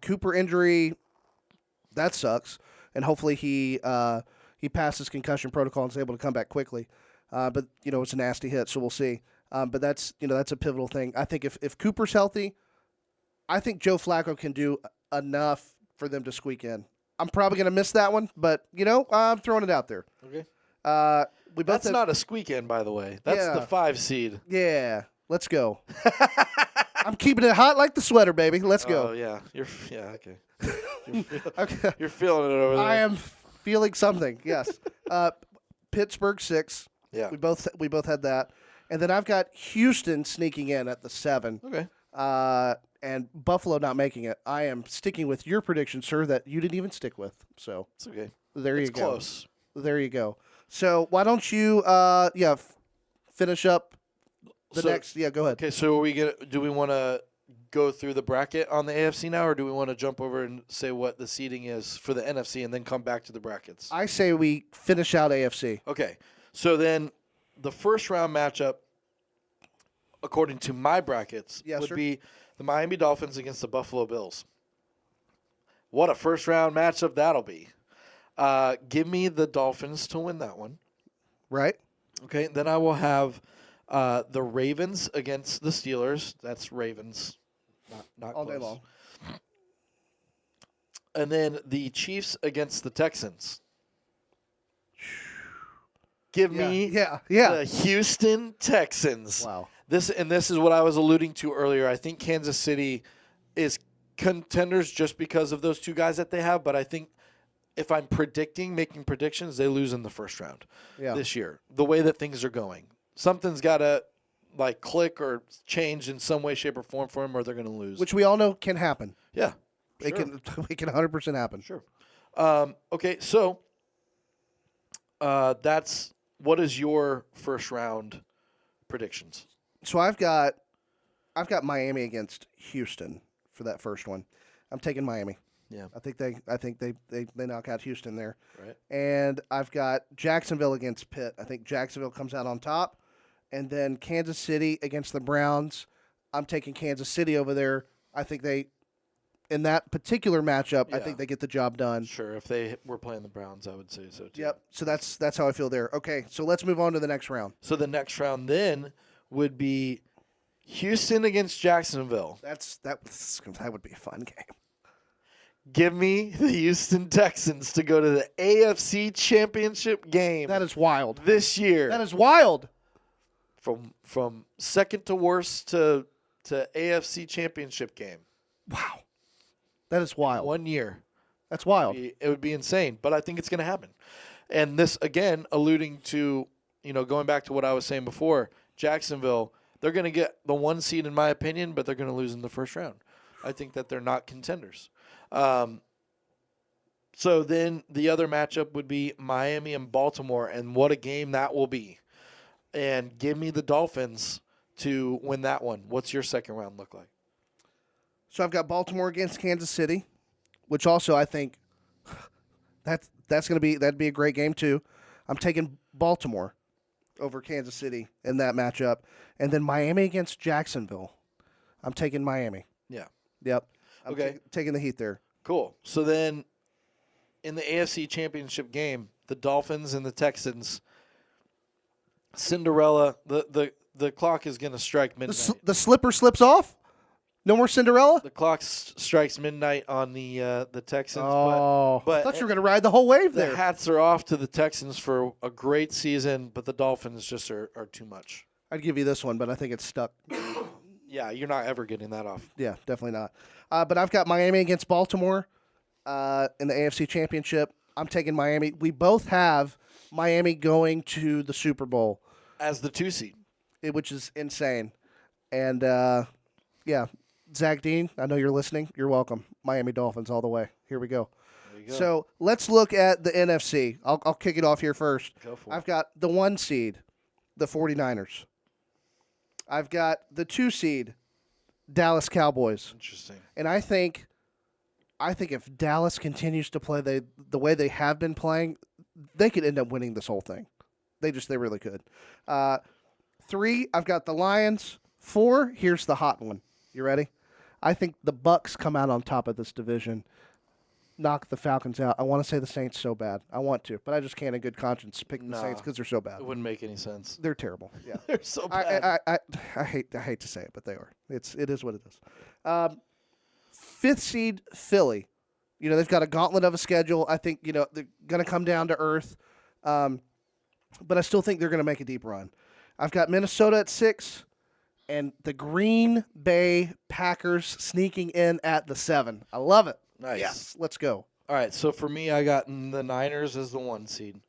Cooper injury, that sucks, and hopefully he passes concussion protocol and is able to come back quickly. But it's a nasty hit, so we'll see. But that's a pivotal thing. I think if Cooper's healthy, I think Joe Flacco can do enough for them to squeak in. I'm probably going to miss that one, but I'm throwing it out there. Okay. That's not a squeak in, by the way. That's the 5 seed. Yeah, let's go. I'm keeping it hot like the sweater, baby. Let's go. Oh yeah, okay. Okay. You're feeling it over there. I am feeling something. Yes. Pittsburgh 6. Yeah. We both had that, and then I've got Houston sneaking in at the 7. Okay. And Buffalo not making it. I am sticking with your prediction, sir, that you didn't even stick with. So It's okay. there you It's go. close. There you go. So why don't you finish up the next? Yeah, go ahead. Okay, so do we want to go through the bracket on the AFC now, or do we want to jump over and say what the seeding is for the NFC and then come back to the brackets? I say we finish out AFC. Okay, so then the first round matchup, according to my brackets, would be the Miami Dolphins against the Buffalo Bills. What a first round matchup that'll be. Give me the Dolphins to win that one. Right. Okay, then I will have the Ravens against the Steelers. That's Ravens, not All close. day long. And then the Chiefs against the Texans. Give me the Houston Texans. Wow. This is what I was alluding to earlier. I think Kansas City is contenders just because of those two guys that they have, but I think if I'm making predictions, they lose in the first round this year. The way that things are going. Something's got to click or change in some way, shape, or form for them, or they're going to lose. Which we all know can happen. Yeah. It can 100% happen. Sure. Okay, so what is your first round predictions? So I've got Miami against Houston for that first one. I'm taking Miami. Yeah. I think they knock out Houston there. Right. And I've got Jacksonville against Pitt. I think Jacksonville comes out on top. And then Kansas City against the Browns. I'm taking Kansas City over there. I think in that particular matchup, I think they get the job done. Sure. If they were playing the Browns, I would say so too. Yep. So that's how I feel there. Okay. So let's move on to the next round. So the next round then would be Houston against Jacksonville. That would be a fun game. Give me the Houston Texans to go to the AFC Championship game. That is wild. This year. That is wild. From second to worst to AFC Championship game. Wow. That is wild. 1 year. That's wild. It would be insane, but I think it's going to happen. And this, again, alluding to, going back to what I was saying before, Jacksonville, they're going to get the 1 seed in my opinion, but they're going to lose in the first round. I think that they're not contenders. So then the other matchup would be Miami and Baltimore, and what a game that will be. And give me the Dolphins to win that one. What's your second round look like? So I've got Baltimore against Kansas City, which also I think that'd be a great game too. I'm taking Baltimore over Kansas City in that matchup, and then Miami against Jacksonville. I'm taking Miami. Yeah. Yep. I'm Okay. taking the Heat there. Cool. So then in the AFC Championship game, the Dolphins and the Texans, Cinderella, the clock is going to strike midnight. The slipper slips off? No more Cinderella? The clock strikes midnight on the Texans. Oh, but I thought you were going to ride the whole wave the there. hats are off to the Texans for a great season, but the Dolphins just are too much. I'd give you this one, but I think it's stuck. Yeah, you're not ever getting that off. Yeah, definitely not. But I've got Miami against Baltimore in the AFC Championship. I'm taking Miami. We both have Miami going to the Super Bowl. As the 2 seed. Which is insane. And, yeah, Zach Dean, I know you're listening. You're welcome. Miami Dolphins all the way. Here we go. There you go. So let's look at the NFC. I'll kick it off here first. Go for it. I've got the 1 seed, the 49ers. I've got the 2 seed, Dallas Cowboys. Interesting. And I think if Dallas continues to play the way they have been playing, they could end up winning this whole thing. They really could. 3, I've got the Lions. 4, here's the hot one. You ready? I think the Bucks come out on top of this division, knock the Falcons out. I want to say the Saints so bad. I want to, but I just can't in good conscience pick the Saints because they're so bad. It wouldn't make any sense. They're terrible. Yeah, They're so bad. I hate to say it, but they are. It is what it is. 5th seed Philly. They've got a gauntlet of a schedule. I think they're going to come down to earth, but I still think they're going to make a deep run. I've got Minnesota at 6. And the Green Bay Packers sneaking in at the 7. I love it. Nice. Yes, let's go. All right, so for me, I got the Niners as the 1 seed.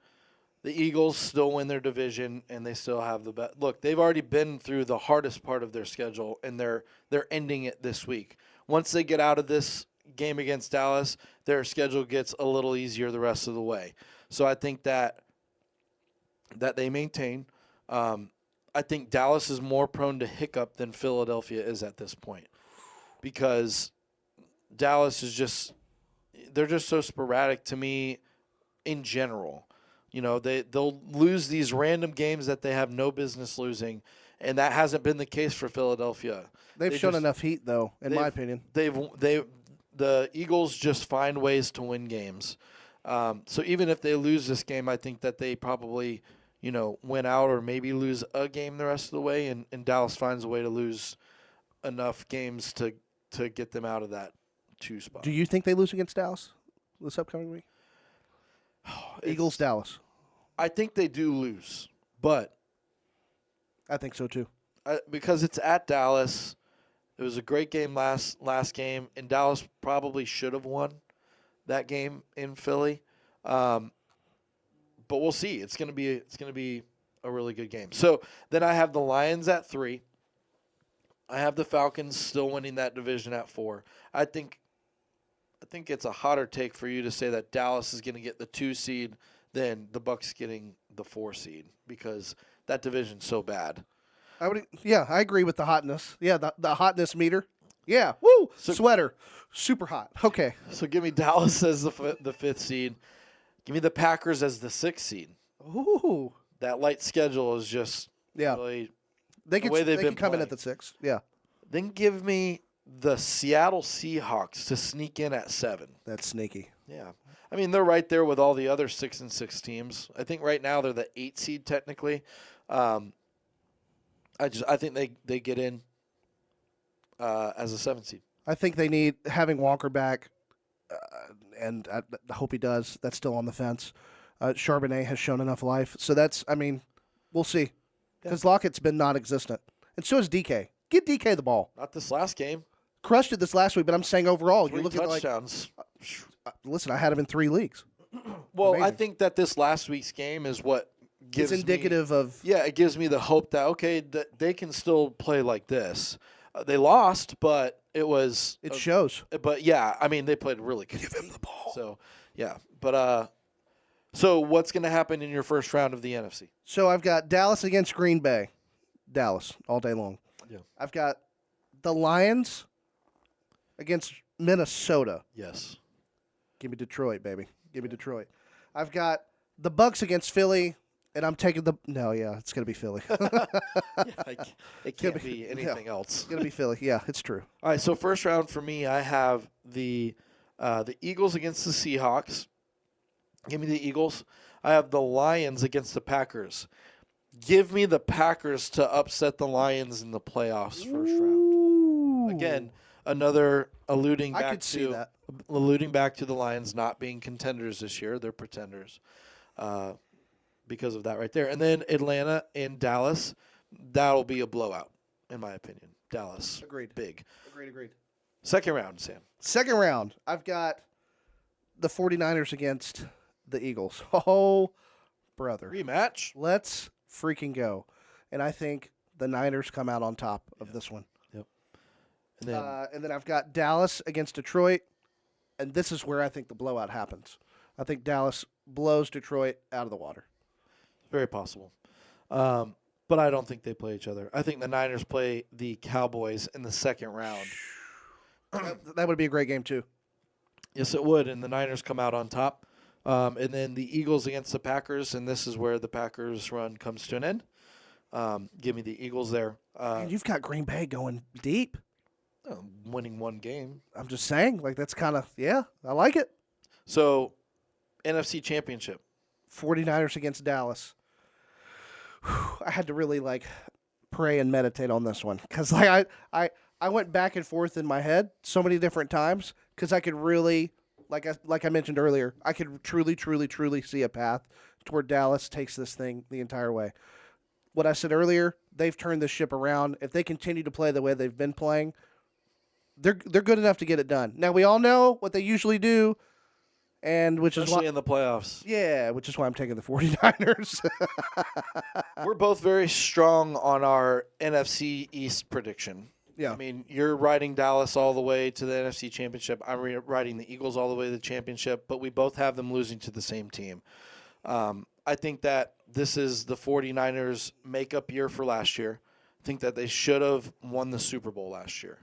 The Eagles still win their division, and they still have the best. Look, they've already been through the hardest part of their schedule, and they're ending it this week. Once they get out of this game against Dallas, their schedule gets a little easier the rest of the way. So I think that they maintain. I think Dallas is more prone to hiccup than Philadelphia is at this point because Dallas is they're just so sporadic to me in general. They'll lose these random games that they have no business losing, and that hasn't been the case for Philadelphia. They've shown enough heat, though, in my opinion. The Eagles just find ways to win games. So even if they lose this game, I think that they probably – win out or maybe lose a game the rest of the way, and Dallas finds a way to lose enough games to get them out of that 2 spot. Do you think they lose against Dallas this upcoming week? Eagles, Dallas. I think they do lose, but I think so too. Because it's at Dallas. It was a great game last game, and Dallas probably should have won that game in Philly. But we'll see. It's gonna be a really good game. So then I have the Lions at 3. I have the Falcons still winning that division at 4. I think it's a hotter take for you to say that Dallas is gonna get the 2 seed than the Bucs getting the 4 seed because that division's so bad. I agree with the hotness. Yeah, the hotness meter. Yeah, woo! Sweater, super hot. Okay. So give me Dallas as the 5th seed. Give me the Packers as the 6th seed. Ooh. That light schedule is just really they the way they've been come in playing. at the 6. Yeah. Then give me the Seattle Seahawks to sneak in at 7. That's sneaky. Yeah. I mean, they're right there with all the other 6-6 teams. I think right now they're the 8 seed technically. I think they get in as a 7 seed. I think they need having Walker back. And I hope he does. That's still on the fence. Charbonnet has shown enough life. So we'll see. Because Lockett's been non-existent. And so is DK. Get DK the ball. Not this last game. crushed it this last week, but I'm saying overall, you 3 look at touchdowns. listen, I had him in 3 leagues. Well, I Amazing. think that this last week's game is what gives It's indicative of it gives me the hope that, okay, that they can still play like this. They lost, but it was. it shows. But yeah, I mean, they played really good. Give him the ball. So yeah, but so what's going to happen in your first round of the NFC? So I've got Dallas against Green Bay. Dallas all day long. Yeah. I've got the Lions against Minnesota. Yes. Give me Detroit, baby. Give me Detroit. I've got the Bucks against Philly, and I'm taking the. No, yeah, it's gonna be Philly. It can't be anything else. It's gonna be Philly. Yeah, it's true. All right, so first round for me, I have the Eagles against the Seahawks. Give me the Eagles. I have the Lions against the Packers. Give me the Packers to upset the Lions in the playoffs first round. Again, another alluding I back could see that. to the Lions not being contenders this year. They're pretenders because of that right there. And then Atlanta and Dallas, that'll be a blowout, in my opinion. Dallas. Agreed. Big. Agreed. Second round, Sam. Second round, I've got the 49ers against the Eagles. Oh, brother. Rematch. Let's freaking go. And I think the Niners come out on top of this one. Yep. And then I've got Dallas against Detroit, and this is where I think the blowout happens. I think Dallas blows Detroit out of the water. Very possible. But I don't think they play each other. I think the Niners play the Cowboys in the second round. That would be a great game, too. Yes, it would. And the Niners come out on top. And then the Eagles against the Packers, and this is where the Packers run comes to an end. Give me the Eagles there. And you've got Green Bay going deep. Winning one game. I'm just saying, like, that's kind of, yeah, I like it. So, NFC Championship. 49ers against Dallas. I had to really, like, pray and meditate on this one. Because, like, I went back and forth in my head so many different times because I could really, like I mentioned earlier, I could truly see a path toward Dallas takes this thing the entire way. What I said earlier, they've turned this ship around. If they continue to play the way they've been playing, they're good enough to get it done. Now, we all know what they usually do, and which Especially is why in the playoffs. Yeah, which is why I'm taking the 49ers. We're both very strong on our NFC East prediction. Yeah. I mean, you're riding Dallas all the way to the NFC Championship. I'm riding the Eagles all the way to the championship, but we both have them losing to the same team. I think that this is the 49ers' makeup year for last year. I think that they should have won the Super Bowl last year.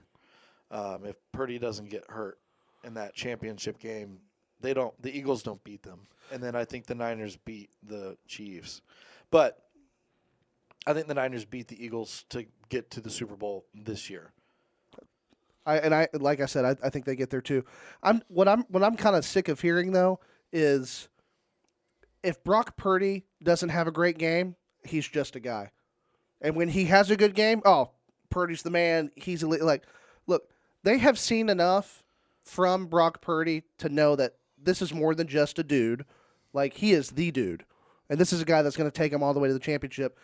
If Purdy doesn't get hurt in that championship game, the Eagles don't beat them. And then I think the Niners beat the Chiefs. But I think the Niners beat the Eagles to get to the Super Bowl this year. Like I said, I think they get there too. What I'm kind of sick of hearing though is if Brock Purdy doesn't have a great game, he's just a guy. And when he has a good game, Purdy's the man. He's like, look, they have seen enough from Brock Purdy to know that this is more than just a dude. Like, he is the dude. And this is a guy that's going to take him all the way to the championship.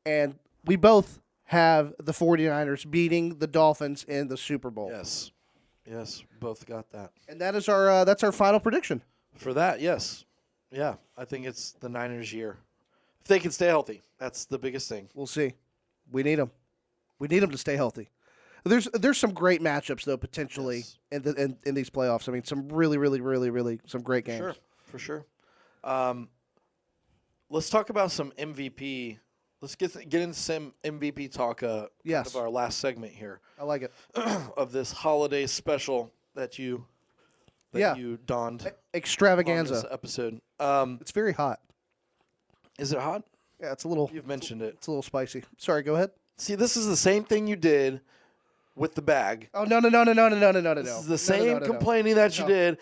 And we both have the 49ers beating the Dolphins in the Super Bowl. Yes, both got that. And that is our that's our final prediction. For that, yes. Yeah, I think it's the Niners' year. If they can stay healthy, that's the biggest thing. We'll see. We need them. We need them to stay healthy. There's some great matchups though potentially in these playoffs. I mean, some really some great games. For sure. Let's talk about some MVP. Let's get into some MVP talk. Yes. Kind of our last segment here. I like it. Of this holiday special that you donned on Extravaganza this episode. It's very hot. Is it hot? Yeah, it's a little. You've mentioned it. It's a little spicy. Sorry, go ahead. See, this is the same thing you did with the bag. Oh no! This is the same complaining that you did.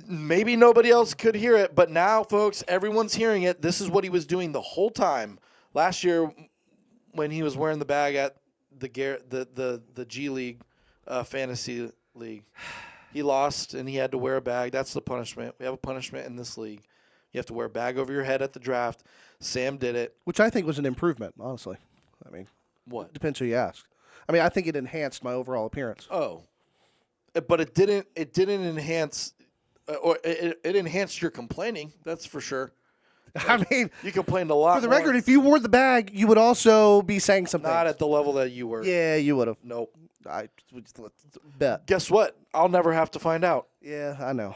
Maybe nobody else could hear it, but now, folks, everyone's hearing it. This is what he was doing the whole time. Last year, when he was wearing the bag at the G League fantasy league, he lost and he had to wear a bag. That's the punishment. We have a punishment in this league. You have to wear a bag over your head at the draft. Sam did it. Which I think was an improvement, honestly. I mean, what? Depends who you ask. I mean, I think it enhanced my overall appearance. Oh, but it didn't enhance, or it enhanced your complaining. That's for sure. I mean, You complained a lot. for the more. record, if you wore the bag, you would also be saying something. Not at the level that you were. Yeah, you would have. Nope. I bet. Guess what? I'll never have to find out. Yeah, I know.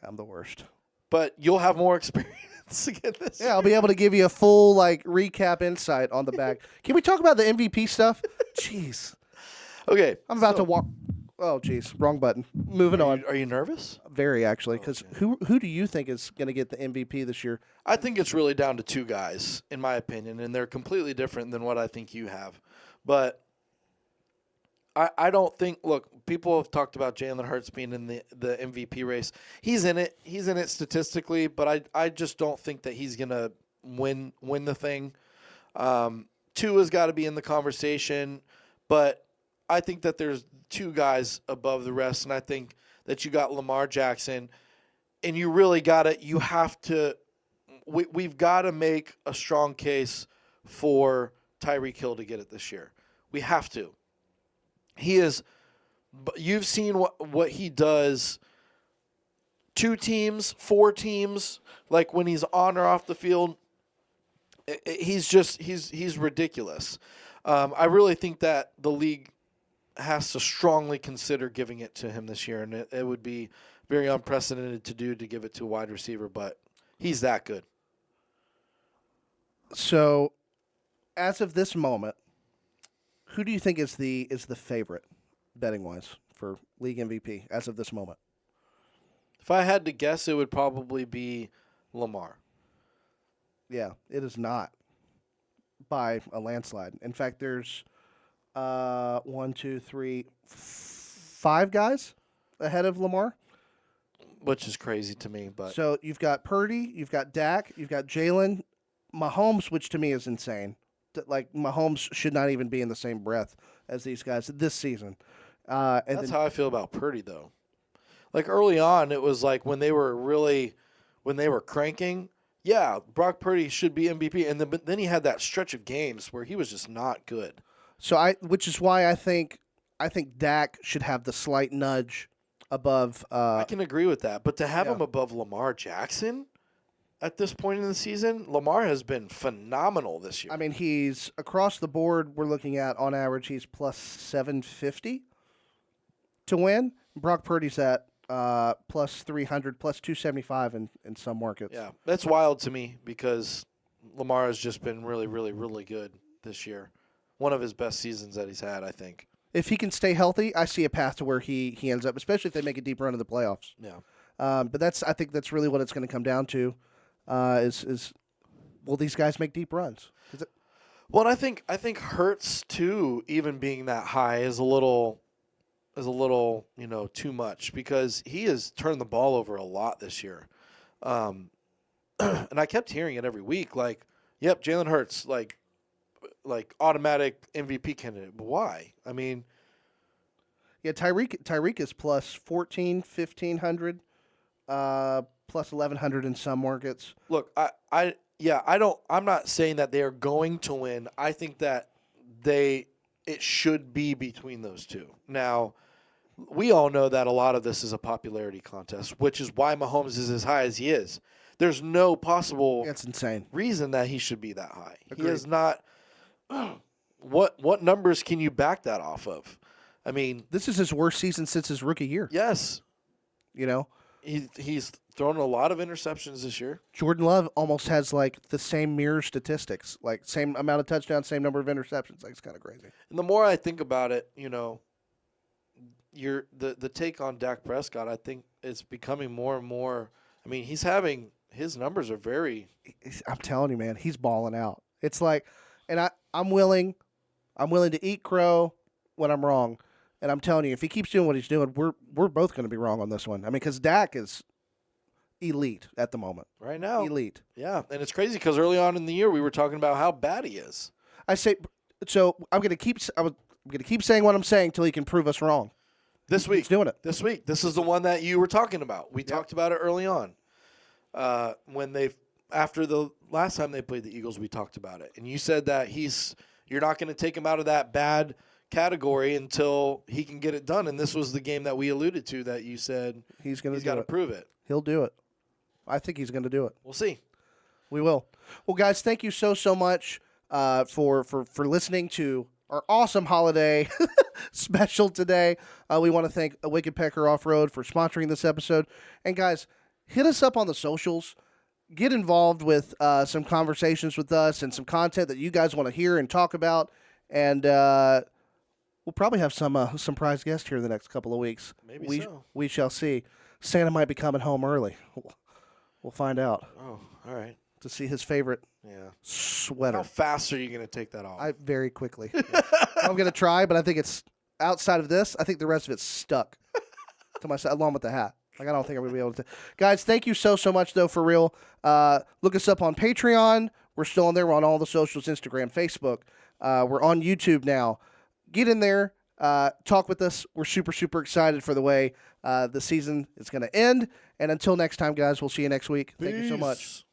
I'm the worst. But you'll have more experience again this Yeah, I'll be able to give you a full recap insight on the bag. Can we talk about the MVP stuff? Jeez. Okay. I'm about to walk. Oh, jeez. Wrong button. Moving on. Are you nervous? Very, actually, because who do you think is going to get the MVP this year? I think it's really down to two guys, in my opinion, and they're completely different than what I think you have. But I don't think – look, people have talked about Jalen Hurts being in the MVP race. He's in it. He's in it statistically, but I just don't think that he's going to win the thing. Tua's got to be in the conversation, but I think that there's two guys above the rest, and I think that you got Lamar Jackson, and you really got to – you have to – we've got to make a strong case for Tyreek Hill to get it this year. We have to. He is – you've seen what he does 2 teams, 4 teams, like when he's on or off the field. He's just – he's ridiculous. I really think that the league has to strongly consider giving it to him this year, and it would be very unprecedented to give it to a wide receiver, but he's that good. So, as of this moment, who do you think is the favorite, betting wise, for league MVP as of this moment? If I had to guess, it would probably be Lamar. Yeah, it is not by a landslide. In fact, there's 1, 2, 3, 5 guys ahead of Lamar, which is crazy to me. But so you've got Purdy, you've got Dak, you've got Jalen, Mahomes, which to me is insane. Like, Mahomes should not even be in the same breath as these guys this season. That's how I feel about Purdy, though. Like, early on, it was like when they were cranking, yeah, Brock Purdy should be MVP. But then he had that stretch of games where he was just not good. So which is why I think Dak should have the slight nudge above. I can agree with that. But to have him above Lamar Jackson at this point in the season, Lamar has been phenomenal this year. I mean, he's across the board. We're looking at, on average, he's plus 750 to win. Brock Purdy's at plus 300, plus 275 in some markets. Yeah, that's wild to me because Lamar has just been really, really, really good this year. One of his best seasons that he's had, I think. If he can stay healthy, I see a path to where he ends up, especially if they make a deep run in the playoffs. Yeah. But I think that's really what it's going to come down to. Will these guys make deep runs? Well, and I think Hurts too, even being that high, is a little too much because he has turned the ball over a lot this year, and I kept hearing it every week, like, yep, Jalen Hurts, like automatic MVP candidate. But why? I mean, yeah, Tyreek is plus 1,500. Plus 1,100 in some markets. Look, I'm not saying that they are going to win. I think that it should be between those two. Now, we all know that a lot of this is a popularity contest, which is why Mahomes is as high as he is. There's no possible That's insane. reason that he should be that high. Agreed. He is not. What numbers can you back that off of? I mean, this is his worst season since his rookie year. Yes. He's thrown a lot of interceptions this year. Jordan Love almost has the same mirror statistics, same amount of touchdowns, same number of interceptions. It's kind of crazy. And the more I think about it, the take on Dak Prescott, I think it's becoming more and more. I mean, his numbers are very. I'm telling you, man, he's balling out. It's and I'm willing to eat crow when I'm wrong. And I'm telling you, if he keeps doing what he's doing, we're both going to be wrong on this one. I mean, because Dak is elite at the moment. Right now. Elite. Yeah, and it's crazy because early on in the year we were talking about how bad he is. I'm going to keep saying what I'm saying until he can prove us wrong. This week. He's doing it. This week. This is the one that you were talking about. We talked about it early on. After the last time they played the Eagles, we talked about it. And you said that you're not going to take him out of that bad category until he can get it done. And this was the game that we alluded to that you said he's got to prove it. He'll do it. I think he's going to do it. We'll see. We will. Well, guys, thank you so much for listening to our awesome holiday special today. We want to thank Wicked Pecker Off-Road for sponsoring this episode. And, guys, hit us up on the socials. Get involved with some conversations with us and some content that you guys want to hear and talk about. And we'll probably have some prize guests here in the next couple of weeks. Maybe so. We shall see. Santa might be coming home early. We'll find out. Oh, all right. To see his favorite sweater. How fast are you going to take that off? Very quickly. I'm going to try, but I think it's outside of this. I think the rest of it's stuck to my side, along with the hat. Like, I don't think I'm going to be able to. Guys, thank you so much, though, for real. Look us up on Patreon. We're still on there. We're on all the socials, Instagram, Facebook. We're on YouTube now. Get in there. Talk with us. We're super excited for the way the season is going to end. And until next time, guys, we'll see you next week. Thank you so much.